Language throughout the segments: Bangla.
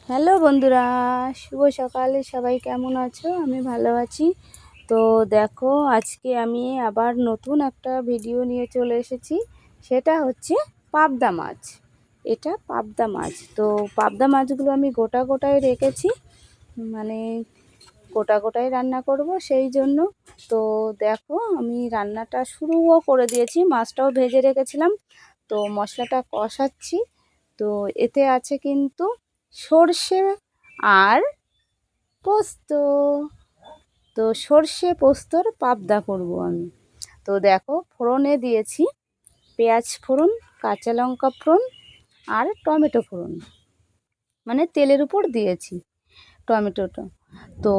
হ্যালো বন্ধুরা, শুভ সকালে সবাই কেমন আছো? আমি ভালো আছি। তো দেখো, আজকে আমি আবার নতুন একটা ভিডিও নিয়ে চলে এসেছি। সেটা হচ্ছে পাবদা মাছ। এটা পাবদা মাছ। তো পাবদা মাছগুলো আমি গোটা গোটায় রেখেছি, মানে গোটা গোটাই রান্না করব সেই জন্য। তো দেখো, আমি রান্নাটা শুরুও করে দিয়েছি, মাছটাও ভেজে রেখেছিলাম। তো মশলাটা কষাচ্ছি। তো এতে আছে কিন্তু সর্ষে আর পোস্ত। তো সর্ষে পোস্তর পাবদা করব আমি। তো দেখো, ফোড়নে দিয়েছি পেঁয়াজ ফোড়ন, কাঁচা লঙ্কা ফোড়ন আর টমেটো ফোড়ন, মানে তেলের উপর দিয়েছি টমেটোটা। তো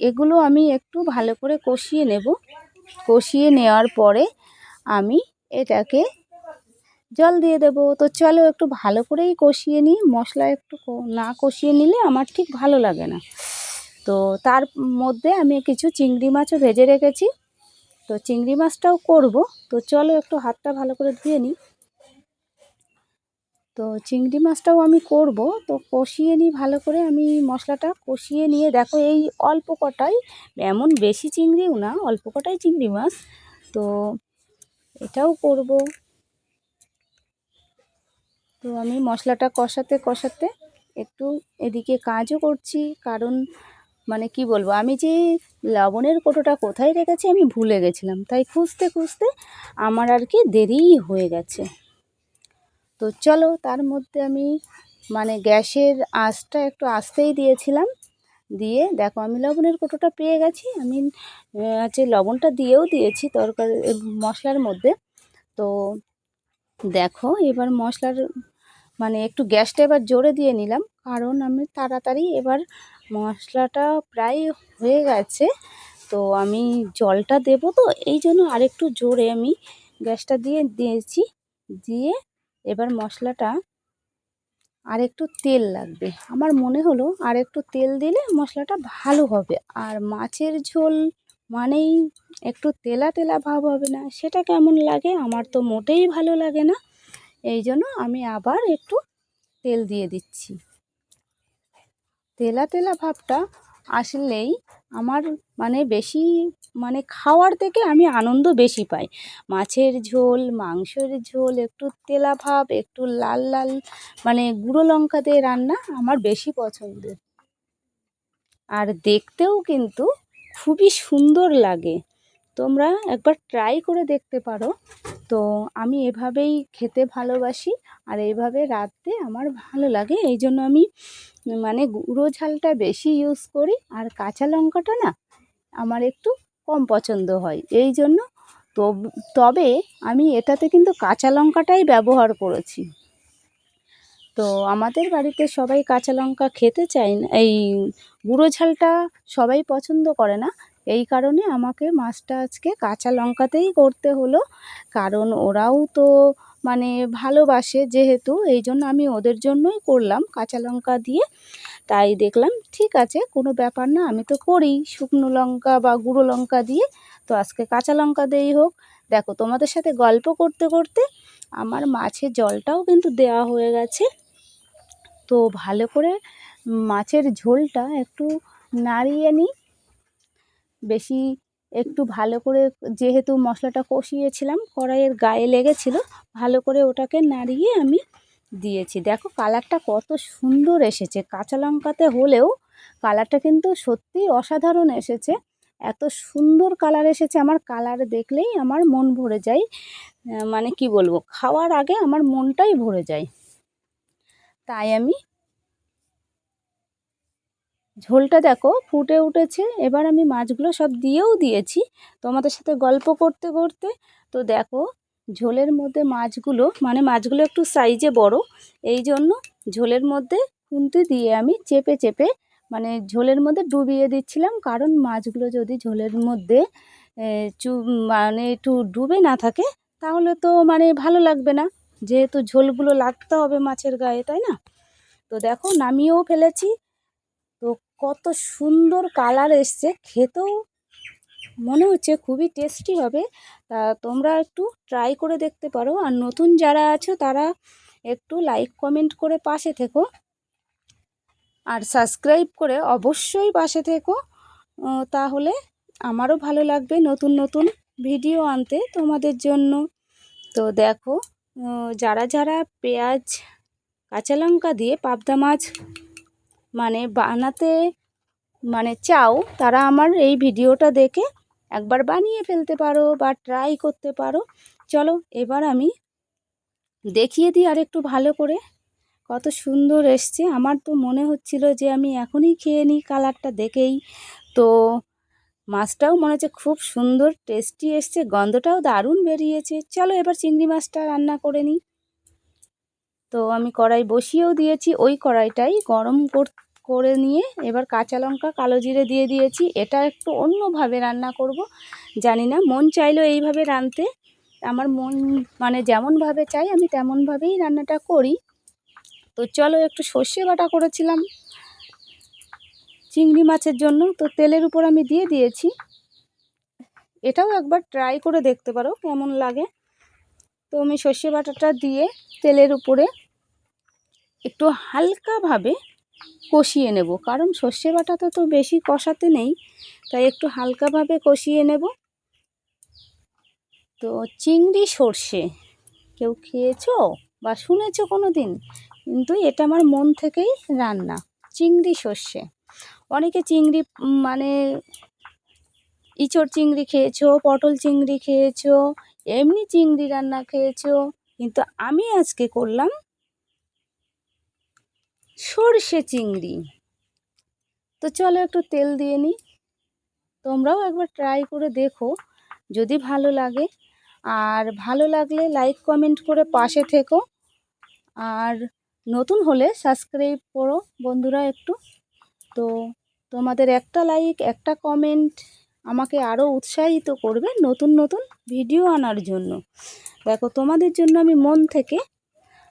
এগুলো আমি একটু ভালো করে কষিয়ে নেব। কষিয়ে নেওয়ার পরে আমি এটাকে জল দিয়ে দেব। তো চলো একটু ভালো করেই কষিয়ে নিই। মশলা একটু না কষিয়ে নিলে আমার ঠিক ভালো লাগে না। তো তার মধ্যে আমি কিছু চিংড়ি মাছও ভেজে রেখেছি। তো চিংড়ি মাছটাও করব। তো চলো একটু হাতটা ভালো করে ধুয়ে নিই। তো চিংড়ি মাছটাও আমি করব। তো কষিয়ে নিই ভালো করে। আমি মশলাটা কষিয়ে নিয়ে দেখো, এই অল্প কটাই, এমন বেশি চিংড়িও না, অল্প কটাই চিংড়ি মাছ। তো এটাও করব। তো আমি মশলাটা কষাতে কষাতে একটু এদিকে কাজও করছি, কারণ মানে কি বলবো, আমি যে লবণের কৌটোটা কোথায় রেখেছি আমি ভুলে গেছিলাম, তাই খুঁজতে খুঁজতে আমার আর কি দেরিই হয়ে গেছে। তো চলো, তার মধ্যে আমি মানে গ্যাসের আঁচটা একটু আস্তেই দিয়েছিলাম। দিয়ে দেখো, আমি লবণের কৌটোটা পেয়ে গেছি। আমি হচ্ছে লবণটা দিয়েও দিয়েছি তরকারি মশলার মধ্যে। তো দেখো, এবার মশলার মানে একটু গ্যাসটা এবার জোরে দিয়ে নিলাম, কারণ আমি তাড়াতাড়ি এবার মশলাটা প্রায় হয়ে গেছে। তো আমি জলটা দেবো, তো এই জন্য আরেকটু জোরে আমি গ্যাসটা দিয়ে দিয়েছি। দিয়ে এবার মশলাটা আর একটু তেল লাগবে, আমার মনে হলো আর একটু তেল দিলে মশলাটা ভালো হবে। আর মাছের ঝোল মানেই একটু তেলা তেলা ভাব হবে না, সেটা কেমন লাগে? আমার তো মোটেই ভালো লাগে না। এই জন্য আমি আবার একটু তেল দিয়ে দিচ্ছি। তেলা তেলা ভাবটা আসলেই আমার মানে বেশি, মানে খাওয়ার থেকে আমি আনন্দ বেশি পাই। মাছের ঝোল, মাংসের ঝোল একটু তেলা ভাব, একটু লাল লাল, মানে গুঁড়ো লঙ্কা দিয়ে রান্না আমার বেশি পছন্দের। আর দেখতেও কিন্তু খুবই সুন্দর লাগে। তোমরা একবার ট্রাই করে দেখতে পারো। তো আমি এভাবেই খেতে ভালোবাসি, আর এইভাবে রাঁধতে আমার ভালো লাগে। এই জন্য আমি মানে গুঁড়ো ঝালটা বেশি ইউজ করি, আর কাঁচা লঙ্কাটা না আমার একটু কম পছন্দ হয়। এই জন্য তবে আমি এটাতে কিন্তু কাঁচা লঙ্কাটাই ব্যবহার করেছি। তো আমাদের বাড়িতে সবাই কাঁচা লঙ্কা খেতে চায় না, এই গুঁড়ো ঝালটা সবাই পছন্দ করে না। এই কারণে আমাকে মাছটা আজকে কাঁচা লঙ্কাতেই করতে হলো, কারণ ওরাও তো মানে ভালোবাসে যেহেতু, এই জন্য আমি ওদের জন্যই করলাম কাঁচা লঙ্কা দিয়ে। তাই দেখলাম ঠিক আছে, কোনো ব্যাপার না, আমি তো করি শুকনো লঙ্কা বা গুঁড়ো লঙ্কা দিয়ে, তো আজকে কাঁচা লঙ্কা দিয়েই হোক। দেখো, তোমাদের সাথে গল্প করতে করতে আমার মাছের জলটাও কিন্তু দেওয়া হয়ে গেছে। তো ভালো করে মাছের ঝোলটা একটু নাড়িয়ে নিই বেশি, একটু ভালো করে, যেহেতু মশলাটা কষিয়েছিলাম কড়াইয়ের গায়ে লেগেছিল, ভালো করে ওটাকে নাড়িয়ে আমি দিয়েছি। দেখো কালারটা কত সুন্দর এসেছে, কাঁচা লঙ্কাতে হলেও কালারটা কিন্তু সত্যিই অসাধারণ এসেছে। এত সুন্দর কালার এসেছে, আমার কালার দেখলেই আমার মন ভরে যায়। মানে কি বলবো, খাওয়ার আগে আমার মনটাই ভরে যায়। তাই আমি ঝোলটা দেখো ফুটে উঠেছে, এবার আমি মাছগুলো সব দিয়েও দিয়েছি তোমাদের সাথে গল্প করতে করতে। তো দেখো, ঝোলের মধ্যে মাছগুলো, মানে মাছগুলো একটু সাইজে বড়, এই জন্য ঝোলের মধ্যে খুন্তি দিয়ে আমি চেপে চেপে মানে ঝোলের মধ্যে ডুবিয়ে দিচ্ছিলাম, কারণ মাছগুলো যদি ঝোলের মধ্যে মানে একটু ডুবে না থাকে তাহলে তো মানে ভালো লাগবে না, যেহেতু ঝোলগুলো লাগতে হবে মাছের গায়ে, তাই না? তো দেখো, নামিয়েও ফেলেছি। তো কত সুন্দর কালার এসছে, খেতেও মনে হচ্ছে খুবই টেস্টি হবে। তা তোমরা একটু ট্রাই করে দেখতে পারো, আর নতুন যারা আছো তারা একটু লাইক কমেন্ট করে পাশে থেকো। আর সাবস্ক্রাইব করে অবশ্যই পাশে থেকো, তাহলে আমারও ভালো লাগবে নতুন নতুন ভিডিও আনতে তোমাদের জন্য। তো দেখো, যারা যারা পেঁয়াজ কাঁচা লঙ্কা দিয়ে পাবদা মাছ বানাতে চাও, তারা আমার এই ভিডিওটা দেখে একবার বানিয়ে ফেলতে পারো বা ট্রাই করতে পারো। চলো এবার আমি দেখিয়ে দিই আর একটু ভালো করে, কত সুন্দর এসছে। আমার তো মনে হচ্ছিল যে আমি এখনই খেয়ে নিই কালারটা দেখেই। তো মাছটাও মনে হচ্ছে খুব সুন্দর টেস্টি এসছে, গন্ধটাও দারুণ বেরিয়েছে। চলো এবার চিংড়ি মাছটা রান্না করে নিই। তো আমি কড়াই বসিয়েও দিয়েছি, ওই কড়াইটাই গরম করে নিয়ে এবার কাঁচা লঙ্কা কালো জিরে দিয়ে দিয়েছি। এটা একটু অন্যভাবে রান্না করব, জানি না, মন চাইলো এইভাবে রাঁধতে। আমার মন যেমনভাবে চাই আমি তেমনভাবেই রান্নাটা করি। তো চলো, একটু সর্ষে বাটা করেছিলাম চিংড়ি মাছের জন্য, তো তেলের উপর আমি দিয়ে দিয়েছি। এটাও একবার ট্রাই করে দেখতে পারো কেমন লাগে। তো আমি সর্ষে বাটাটা দিয়ে তেলের উপরে একটু হালকাভাবে কষিয়ে নেব, কারণ সর্ষে বাটাটা তো বেশি কষাতে নেই, তাই একটু হালকাভাবে কষিয়ে নেব। তো চিংড়ি সর্ষে কেউ খেয়েছো বা শুনেছো কোনো দিন? কিন্তু এটা আমার মন থেকেই রান্না, চিংড়ি সর্ষে। অনেকে চিংড়ি ইচড় চিংড়ি খেয়েছো, পটল চিংড়ি খেয়েছো, এমনি চিংড়ি রান্না খেয়েছো, কিন্তু আমি আজকে করলাম সর্ষে চিংড়ি। তো চলো একটু তেল দিয়ে নিই, তোমরাও একবার ট্রাই করে দেখো যদি ভালো লাগে। আর ভালো লাগলে লাইক কমেন্ট করে পাশে থেকো, আর নতুন হলে সাবস্ক্রাইব করো বন্ধুরা একটু। তো তোমাদের একটা লাইক একটা কমেন্ট আমাকে আরও উৎসাহিত করবে নতুন নতুন ভিডিও আনার জন্য। দেখো, তোমাদের জন্য আমি মন থেকে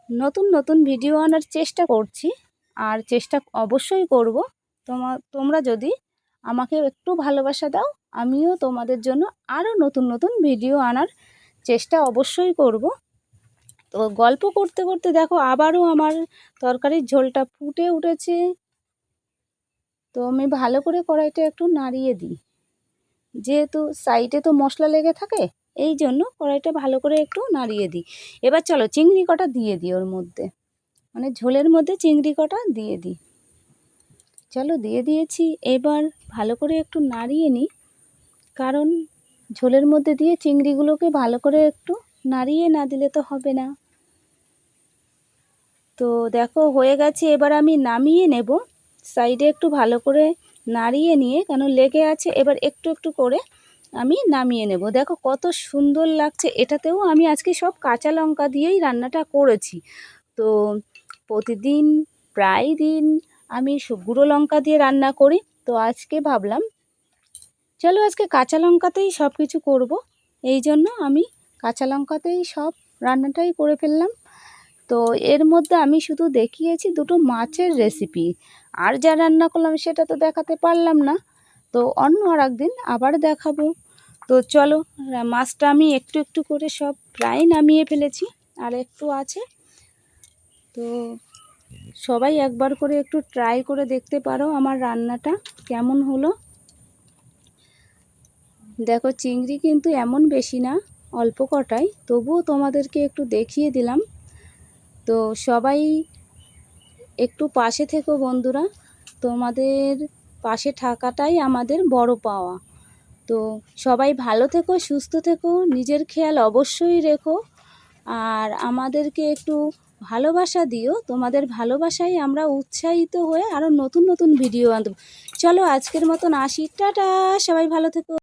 নতুন নতুন ভিডিও আনার চেষ্টা করছি, আর চেষ্টা অবশ্যই করব। তোমরা যদি আমাকে একটু ভালোবাসা দাও, আমিও তোমাদের জন্য আরও নতুন নতুন ভিডিও আনার চেষ্টা অবশ্যই করব। তো গল্প করতে করতে দেখো আবারও আমার তরকারির ঝোলটা ফুটে উঠেছে। তো আমি ভালো করে কড়াইটা একটু নাড়িয়ে দিই, যেহেতু সাইডে তো মশলা লেগে থাকে, এই জন্য কড়াইটা ভালো করে একটু নাড়িয়ে দিই। এবার চলো চিংড়ি কটা দিয়ে দিই ওর মধ্যে, ঝোলের মধ্যে চিংড়ি কটা দিয়ে দিই। চলো দিয়ে দিয়েছি, এবার ভালো করে একটু নাড়িয়ে নিই, কারণ ঝোলের মধ্যে দিয়ে চিংড়িগুলোকে ভালো করে একটু নাড়িয়ে না দিলে তো হবে না। তো দেখো হয়ে গেছে, এবার আমি নামিয়ে নেব। সাইডে একটু ভালো করে নাড়িয়ে নিয়ে, কেন লেগে আছে, এবার একটু একটু করে আমি নামিয়ে নেব। দেখো কত সুন্দর লাগছে। এটাতেও আমি আজকে সব কাঁচা লঙ্কা দিয়েই রান্নাটা করেছি। তো প্রতিদিন প্রায় দিন আমি গুঁড়ো লঙ্কা দিয়ে রান্না করি, তো আজকে ভাবলাম চলো আজকে কাঁচা লঙ্কাতেই সব কিছু করব, এই জন্য আমি কাঁচা লঙ্কাতেই সব রান্নাটাই করে ফেললাম। তো এর মধ্যে আমি শুধু দেখিয়েছি দুটো মাছের রেসিপি, আর যা রান্না করলাম সেটা তো দেখাতে পারলাম না। তো অন্য আর একদিন আবার দেখাবো। তো চলো, মাছটা আমি একটু একটু করে সব প্রায় নামিয়ে ফেলেছি, আর একটু আছে। তো সবাই একবার করে একটু ট্রাই করে দেখতে পারো আমার রান্নাটা কেমন হলো। দেখো চিংড়ি কিন্তু এমন বেশি না, অল্প কটাই, তবুও তোমাদেরকে একটু দেখিয়ে দিলাম। তো সবাই একটু পাশে থেকো বন্ধুরা, তোমাদের পাশে থাকাটাই আমাদের বড় পাওয়া। তো সবাই ভালো থেকো, সুস্থ থেকো, নিজের খেয়াল অবশ্যই রেখো, আর আমাদেরকে একটু ভালোবাসা দিও। তোমাদের ভালোবাসায় আমরা উৎসাহিত হয়ে আরও নতুন নতুন ভিডিও আনব। চলো আজকের মতন আসি, টাটা, সবাই ভালো থেকো।